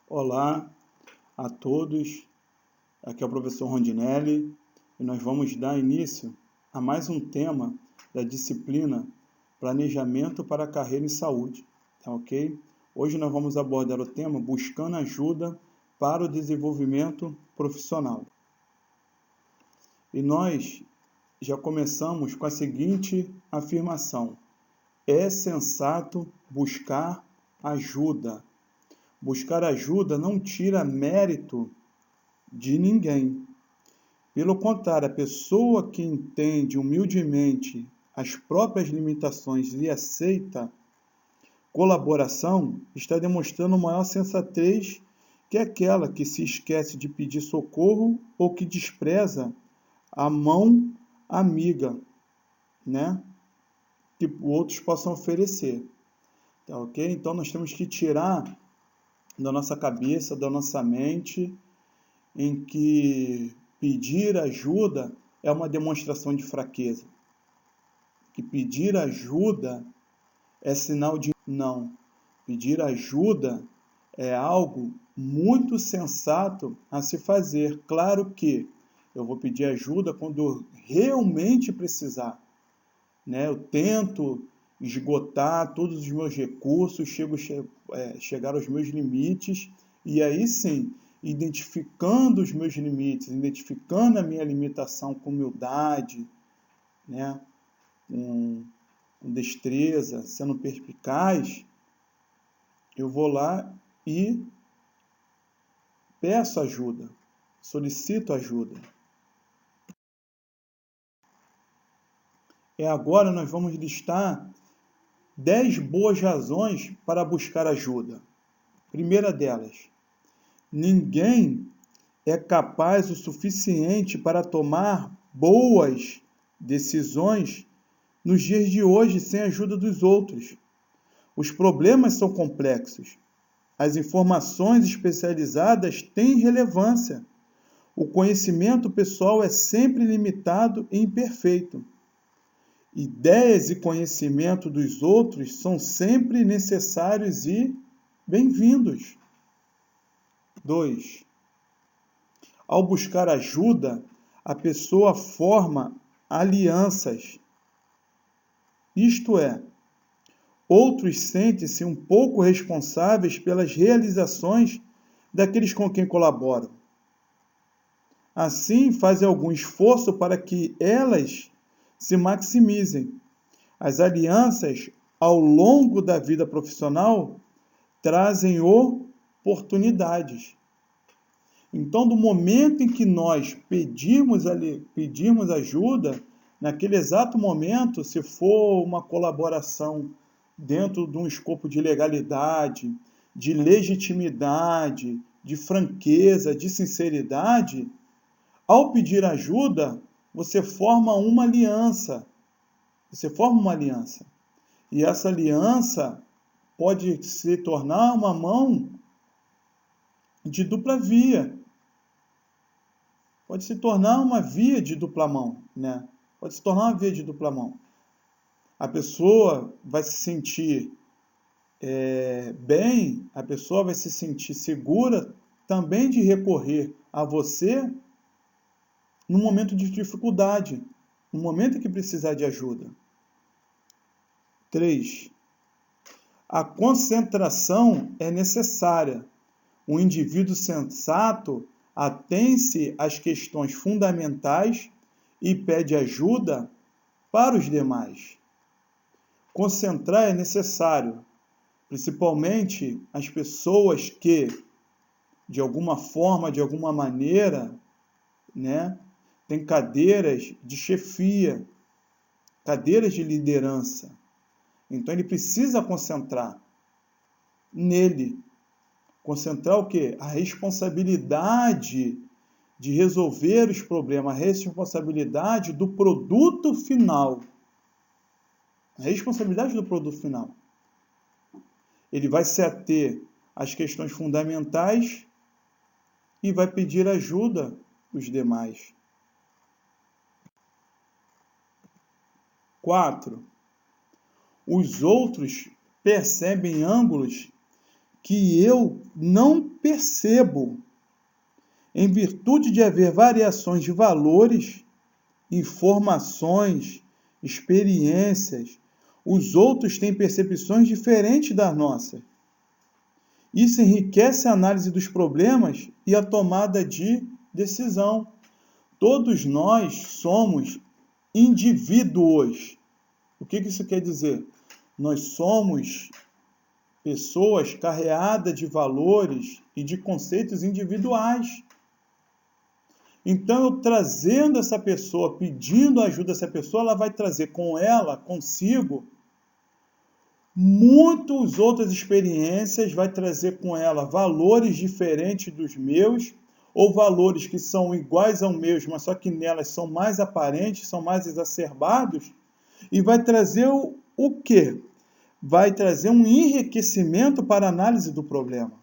Olá a todos, aqui é o professor Rondinelli e nós vamos dar início a mais um tema da disciplina Planejamento para a Carreira em Saúde, tá ok? Hoje nós vamos abordar o tema Buscando Ajuda para o Desenvolvimento Profissional. E nós já começamos com a seguinte afirmação: é sensato buscar ajuda. Buscar ajuda não tira mérito de ninguém. Pelo contrário, a pessoa que entende humildemente as próprias limitações e aceita colaboração está demonstrando maior sensatez que aquela que se esquece de pedir socorro ou que despreza a mão amiga, né? Que outros possam oferecer. Tá ok? Então nós temos que tirar da nossa cabeça, da nossa mente, em que pedir ajuda é uma demonstração de fraqueza. Que pedir ajuda é sinal de não. Pedir ajuda é algo muito sensato a se fazer. Claro que eu vou pedir ajuda quando eu realmente precisar, né? Eu tento esgotar todos os meus recursos, chegar aos meus limites, e aí sim, identificando os meus limites, identificando a minha limitação com humildade, né? com destreza, sendo perspicaz, eu vou lá e peço ajuda, solicito ajuda. Agora nós vamos listar 10 boas razões para buscar ajuda. Primeira delas, ninguém é capaz o suficiente para tomar boas decisões nos dias de hoje sem a ajuda dos outros. Os problemas são complexos. As informações especializadas têm relevância. O conhecimento pessoal é sempre limitado e imperfeito. Ideias e conhecimento dos outros são sempre necessários e bem-vindos. 2. Ao buscar ajuda, a pessoa forma alianças. Isto é, outros sentem-se um pouco responsáveis pelas realizações daqueles com quem colaboram. Assim, fazem algum esforço para que elas se maximizem. As alianças, ao longo da vida profissional, trazem oportunidades. Então, do momento em que nós pedimos ajuda, naquele exato momento, se for uma colaboração dentro de um escopo de legalidade, de legitimidade, de franqueza, de sinceridade, ao pedir ajuda, você forma uma aliança. Você forma uma aliança. E essa aliança pode se tornar uma mão de dupla via. Pode se tornar uma via de dupla mão, né? Pode se tornar uma via de dupla mão. A pessoa vai se sentir bem, a pessoa vai se sentir segura também de recorrer a você no momento de dificuldade, no momento em que precisar de ajuda. 3. A concentração é necessária. O indivíduo sensato atém-se às questões fundamentais e pede ajuda para os demais. Concentrar é necessário, principalmente as pessoas que, de alguma forma, de alguma maneira, né, têm cadeiras de chefia, cadeiras de liderança. Então ele precisa concentrar nele. Concentrar o quê? A responsabilidade de resolver os problemas, a responsabilidade do produto final. A responsabilidade do produto final. Ele vai se ater às questões fundamentais e vai pedir ajuda dos demais. 4. Os outros percebem ângulos que eu não percebo, em virtude de haver variações de valores, informações, experiências, os outros têm percepções diferentes das nossas. Isso enriquece a análise dos problemas e a tomada de decisão. Todos nós somos indivíduos. O que isso quer dizer? Nós somos pessoas carreadas de valores e de conceitos individuais. Então, eu trazendo essa pessoa, pedindo ajuda a essa pessoa, ela vai trazer com ela, consigo, muitas outras experiências, vai trazer com ela valores diferentes dos meus, ou valores que são iguais aos meus, mas só que nelas são mais aparentes, são mais exacerbados, e vai trazer o quê? Vai trazer um enriquecimento para a análise do problema.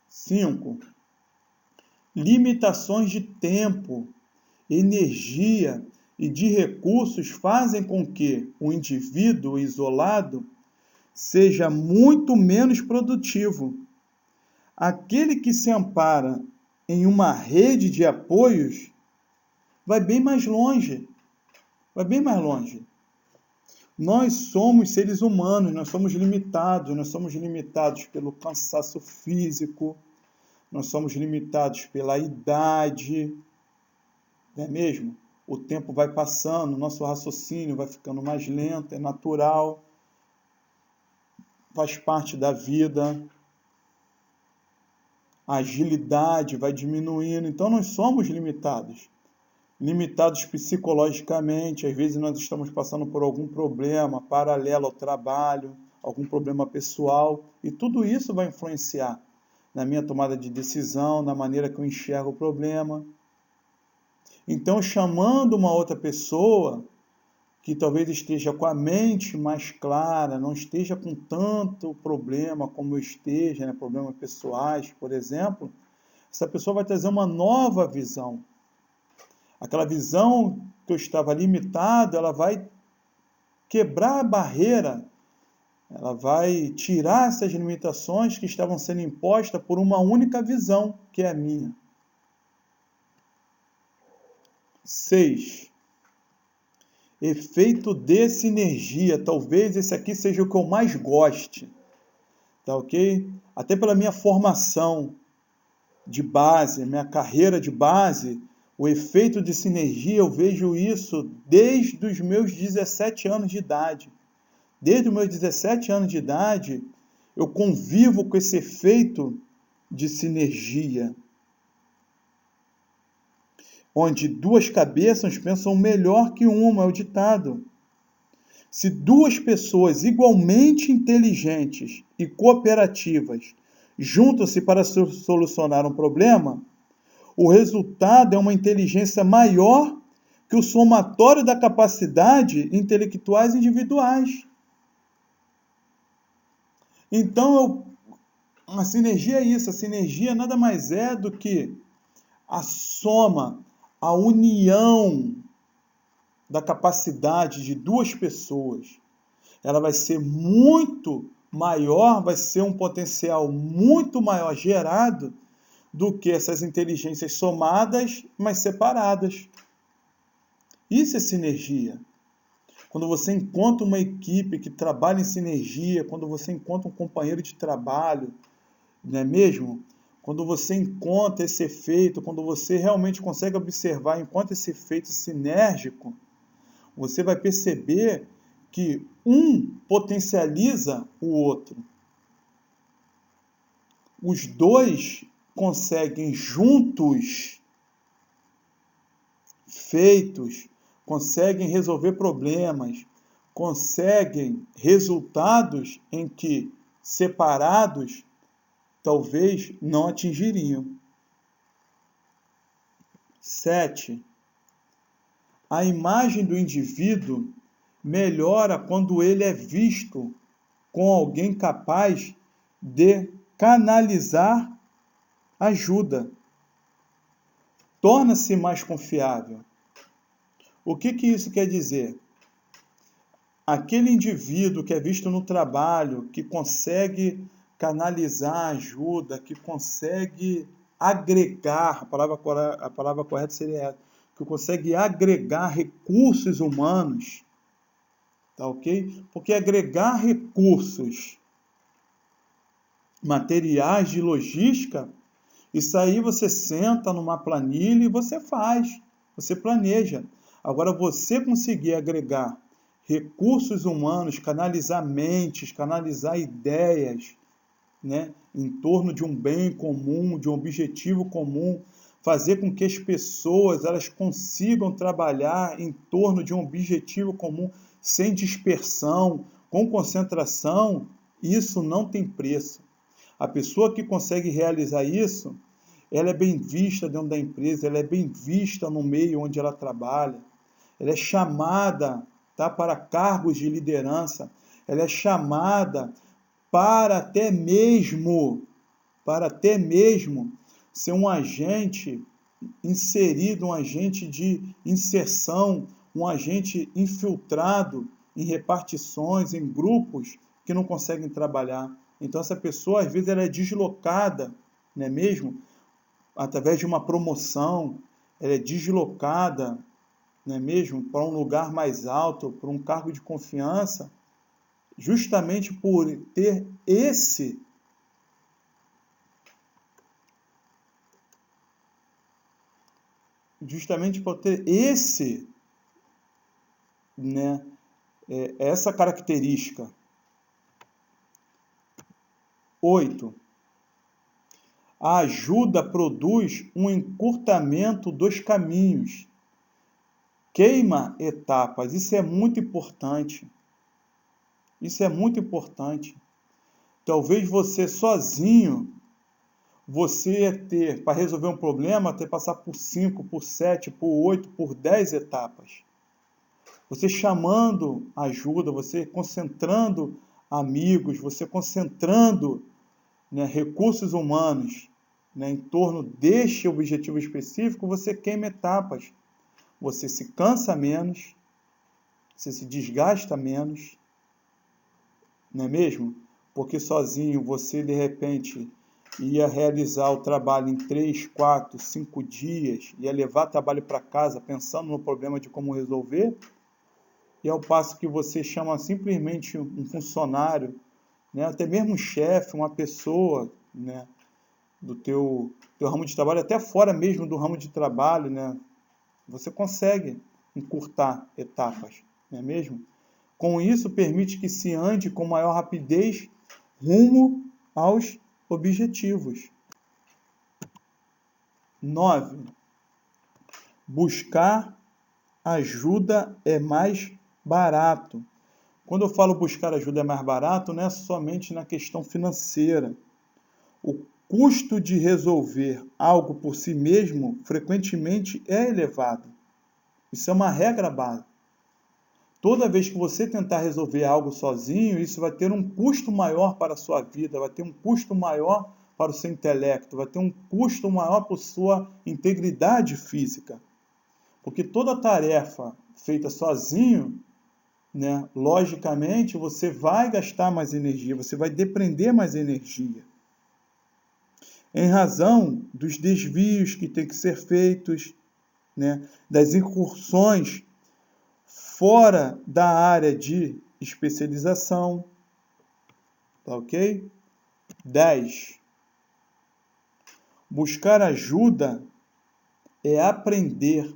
5. Limitações de tempo, energia e de recursos fazem com que o indivíduo isolado seja muito menos produtivo. Aquele que se ampara em uma rede de apoios vai bem mais longe. Vai bem mais longe. Nós somos seres humanos, nós somos limitados pelo cansaço físico, nós somos limitados pela idade, não é mesmo? O tempo vai passando, nosso raciocínio vai ficando mais lento, é natural, faz parte da vida, a agilidade vai diminuindo, então nós somos limitados. Limitados psicologicamente, às vezes nós estamos passando por algum problema paralelo ao trabalho, algum problema pessoal, e tudo isso vai influenciar na minha tomada de decisão, na maneira que eu enxergo o problema. Então, chamando uma outra pessoa que talvez esteja com a mente mais clara, não esteja com tanto problema como eu esteja, problemas pessoais, por exemplo, essa pessoa vai trazer uma nova visão. Aquela visão que eu estava limitado, ela vai quebrar a barreira, ela vai tirar essas limitações que estavam sendo impostas por uma única visão, que é a minha. 6. Efeito de sinergia. Talvez esse aqui seja o que eu mais goste, tá ok? Até pela minha formação de base, minha carreira de base, o efeito de sinergia, eu vejo isso desde os meus 17 anos de idade. Desde os meus 17 anos de idade, eu convivo com esse efeito de sinergia, onde duas cabeças pensam melhor que uma, é o ditado. Se duas pessoas igualmente inteligentes e cooperativas juntam-se para solucionar um problema, o resultado é uma inteligência maior que o somatório da capacidade intelectuais individuais. Então, a sinergia é isso. A sinergia nada mais é do que a soma, a união da capacidade de duas pessoas. Ela vai ser muito maior, vai ser um potencial muito maior gerado do que essas inteligências somadas, mas separadas. Isso é sinergia. Quando você encontra uma equipe que trabalha em sinergia, quando você encontra um companheiro de trabalho, não é mesmo? Quando você encontra esse efeito, quando você realmente consegue observar, encontra esse efeito sinérgico, você vai perceber que um potencializa o outro. Os dois conseguem juntos, feitos, conseguem resolver problemas, conseguem resultados em que, separados, talvez não atingiriam. 7. A imagem do indivíduo melhora quando ele é visto com alguém capaz de canalizar ajuda. Torna-se mais confiável. O que isso quer dizer? aquele indivíduo que é visto no trabalho, que consegue canalizar a ajuda, que consegue agregar, a palavra correta seria essa, que consegue agregar recursos humanos, tá ok? Porque agregar recursos materiais de logística, isso aí você senta numa planilha e você faz, você planeja. Agora, você conseguir agregar recursos humanos, canalizar mentes, canalizar ideias, né, em torno de um bem comum, de um objetivo comum, fazer com que as pessoas elas consigam trabalhar em torno de um objetivo comum, sem dispersão, com concentração, isso não tem preço. A pessoa que consegue realizar isso, ela é bem vista dentro da empresa, ela é bem vista no meio onde ela trabalha, ela é chamada, tá, para cargos de liderança, ela é chamada para até mesmo ser um agente inserido, um agente de inserção, um agente infiltrado em repartições, em grupos que não conseguem trabalhar. Então essa pessoa, às vezes, ela é deslocada, não é mesmo? Através de uma promoção, ela é deslocada, não é mesmo? Para um lugar mais alto, para um cargo de confiança, justamente por ter né, essa característica. 8. A ajuda produz um encurtamento dos caminhos, queima etapas. Isso é muito importante. Isso é muito importante. Talvez você sozinho, você ia ter, para resolver um problema, ter que passar por 5, por 7, por 8, por 10 etapas. Você chamando ajuda, você concentrando amigos, você concentrando, né, recursos humanos, né, em torno deste objetivo específico, você queima etapas. Você se cansa menos, você se desgasta menos, não é mesmo? Porque sozinho você, de repente, ia realizar o trabalho em 3, 4, 5 dias, ia levar trabalho para casa pensando no problema de como resolver, e ao passo que você chama simplesmente um funcionário, né, até mesmo um chefe, uma pessoa, né, do teu ramo de trabalho, até fora mesmo do ramo de trabalho, né, você consegue encurtar etapas, não é mesmo? Com isso, permite que se ande com maior rapidez rumo aos objetivos. 9. Buscar ajuda é mais barato. Quando eu falo buscar ajuda é mais barato, não é somente na questão financeira. O custo de resolver algo por si mesmo frequentemente é elevado. Isso é uma regra básica. Toda vez que você tentar resolver algo sozinho, isso vai ter um custo maior para a sua vida, vai ter um custo maior para o seu intelecto, vai ter um custo maior para a sua integridade física. Porque toda tarefa feita sozinho, né, logicamente, você vai gastar mais energia, você vai depender mais energia. Em razão dos desvios que têm que ser feitos, né, das incursões fora da área de especialização, tá ok? 10. Buscar ajuda é aprender,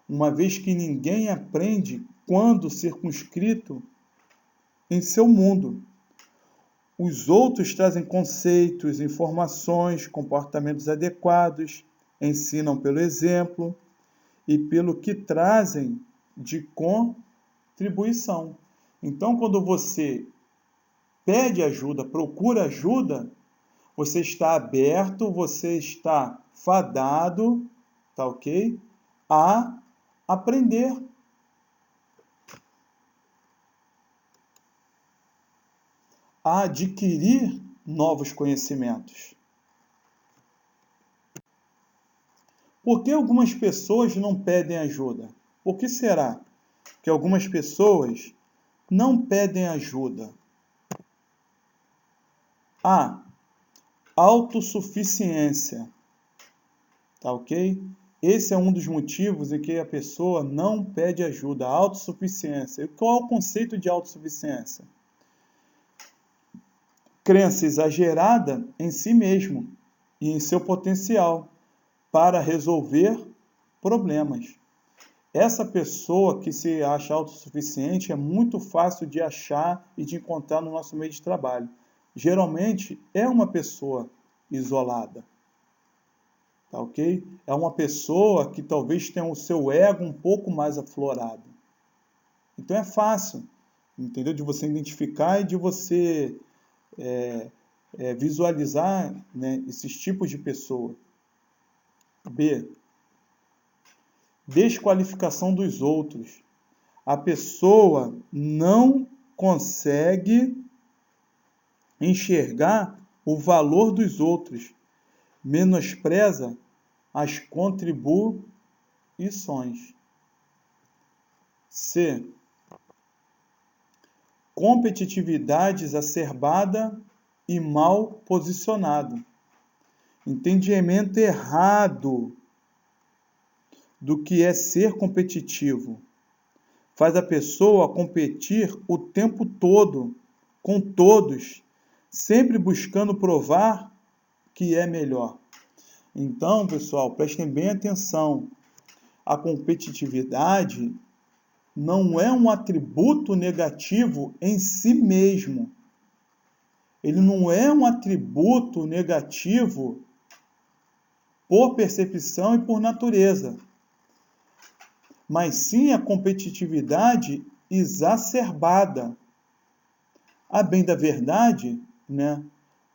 uma vez que ninguém aprende quando circunscrito em seu mundo. Os outros trazem conceitos, informações, comportamentos adequados, ensinam pelo exemplo e pelo que trazem de contribuição. Então, quando você pede ajuda, procura ajuda, você está aberto, você está fadado, tá ok? A aprender. A adquirir novos conhecimentos. Por que algumas pessoas não pedem ajuda? Por que será que algumas pessoas não pedem ajuda? A. Autossuficiência. Tá ok? Esse é um dos motivos em que a pessoa não pede ajuda, a autossuficiência. E qual é o conceito de autossuficiência? Crença exagerada em si mesmo e em seu potencial para resolver problemas. Essa pessoa que se acha autossuficiente é muito fácil de achar e de encontrar no nosso meio de trabalho. Geralmente é uma pessoa isolada. Tá ok? É uma pessoa que talvez tenha o seu ego um pouco mais aflorado. Então é fácil, entendeu? De você identificar e de você visualizar, né, esses tipos de pessoa. B. Desqualificação dos outros. A pessoa não consegue enxergar o valor dos outros, menospreza as contribuições. C. Competitividade exacerbada e mal posicionado. Entendimento errado do que é ser competitivo. Faz a pessoa competir o tempo todo, com todos, sempre buscando provar que é melhor. Então, pessoal, prestem bem atenção. A competitividade não é um atributo negativo em si mesmo. Ele não é um atributo negativo por percepção e por natureza, mas sim a competitividade exacerbada. A bem da verdade, né,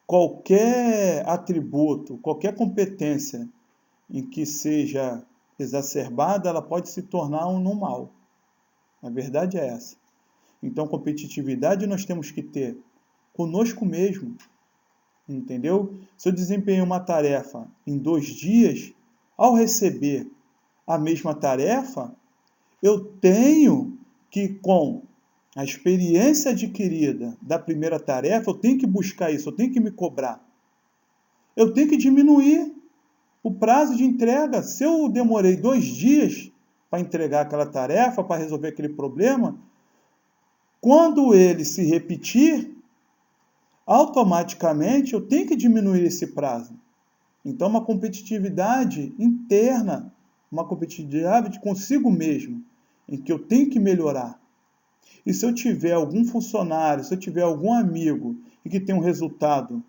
qualquer atributo, qualquer competência em que seja exacerbada, ela pode se tornar um mal. A verdade é essa. Então, competitividade nós temos que ter conosco mesmo, entendeu? Se eu desempenho uma tarefa em 2 dias, ao receber a mesma tarefa, eu tenho que, com a experiência adquirida da primeira tarefa, eu tenho que buscar isso, eu tenho que me cobrar. Eu tenho que diminuir o prazo de entrega. Se eu demorei 2 dias para entregar aquela tarefa, para resolver aquele problema, quando ele se repetir, automaticamente eu tenho que diminuir esse prazo. Então, uma competitividade interna, uma competitividade consigo mesmo, em que eu tenho que melhorar. E se eu tiver algum funcionário, se eu tiver algum amigo e que tem um resultado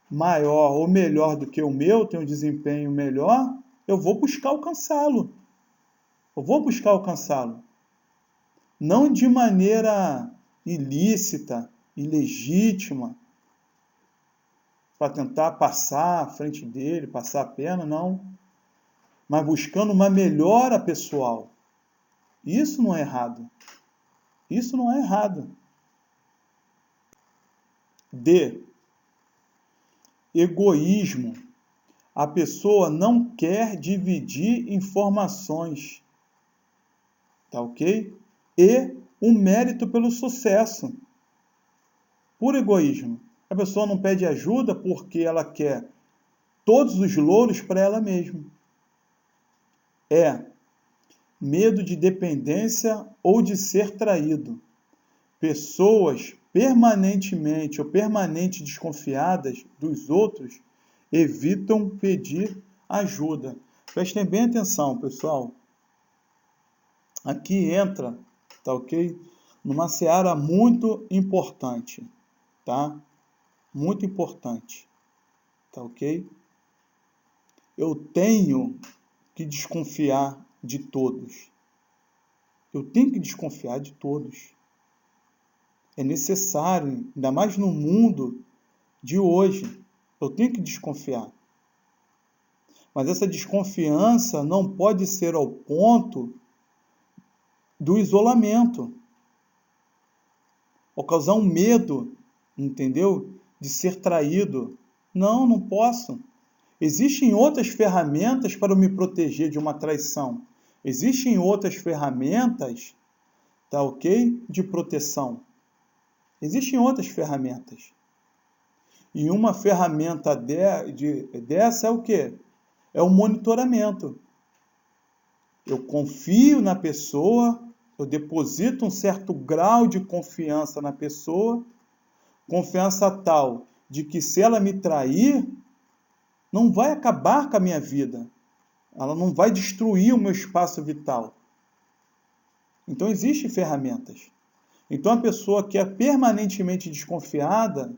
maior ou melhor do que o meu, tem um desempenho melhor, eu vou buscar alcançá-lo. Eu vou buscar alcançá-lo. Não de maneira ilícita, ilegítima, para tentar passar à frente dele, passar a perna, não. Mas buscando uma melhora pessoal. Isso não é errado. Isso não é errado. D. Egoísmo. A pessoa não quer dividir informações. Tá ok? E o mérito pelo sucesso. Por egoísmo. A pessoa não pede ajuda porque ela quer todos os louros para ela mesma. É medo de dependência ou de ser traído. Pessoas permanentemente desconfiadas dos outros evitam pedir ajuda. Prestem bem atenção, pessoal. Aqui entra, tá ok? Numa seara muito importante, tá? Muito importante, tá ok? Eu tenho que desconfiar de todos. Eu tenho que desconfiar de todos. É necessário, ainda mais no mundo de hoje, eu tenho que desconfiar. Mas essa desconfiança não pode ser ao ponto do isolamento, ou causar um medo, entendeu? De ser traído. Não, não posso. Existem outras ferramentas para eu me proteger de uma traição. Existem outras ferramentas, tá ok? De proteção. Existem outras ferramentas. E uma ferramenta dessa é o quê? É o monitoramento. Eu confio na pessoa, eu deposito um certo grau de confiança na pessoa, confiança tal de que se ela me trair, não vai acabar com a minha vida. Ela não vai destruir o meu espaço vital. Então, existem ferramentas. Então, a pessoa que é permanentemente desconfiada,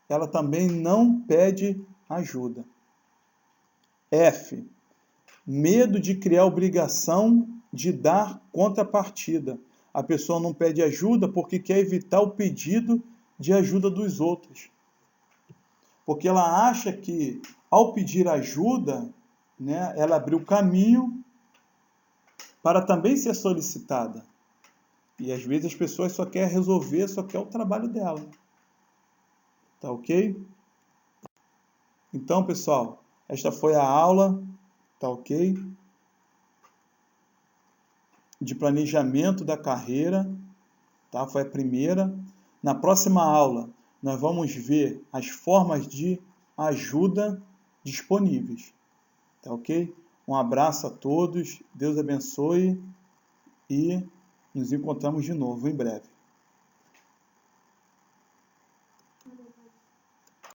ela também não pede ajuda. F. Medo de criar obrigação de dar contrapartida. A pessoa não pede ajuda porque quer evitar o pedido de ajuda dos outros. Porque ela acha que, ao pedir ajuda, né, ela abriu caminho para também ser solicitada. E às vezes as pessoas só querem resolver, só quer o trabalho dela. Tá ok? Então, pessoal, esta foi a aula, tá ok? De planejamento da carreira, tá? Foi a primeira. Na próxima aula, nós vamos ver as formas de ajuda disponíveis, tá ok? Um abraço a todos, Deus abençoe e nos encontramos de novo em breve.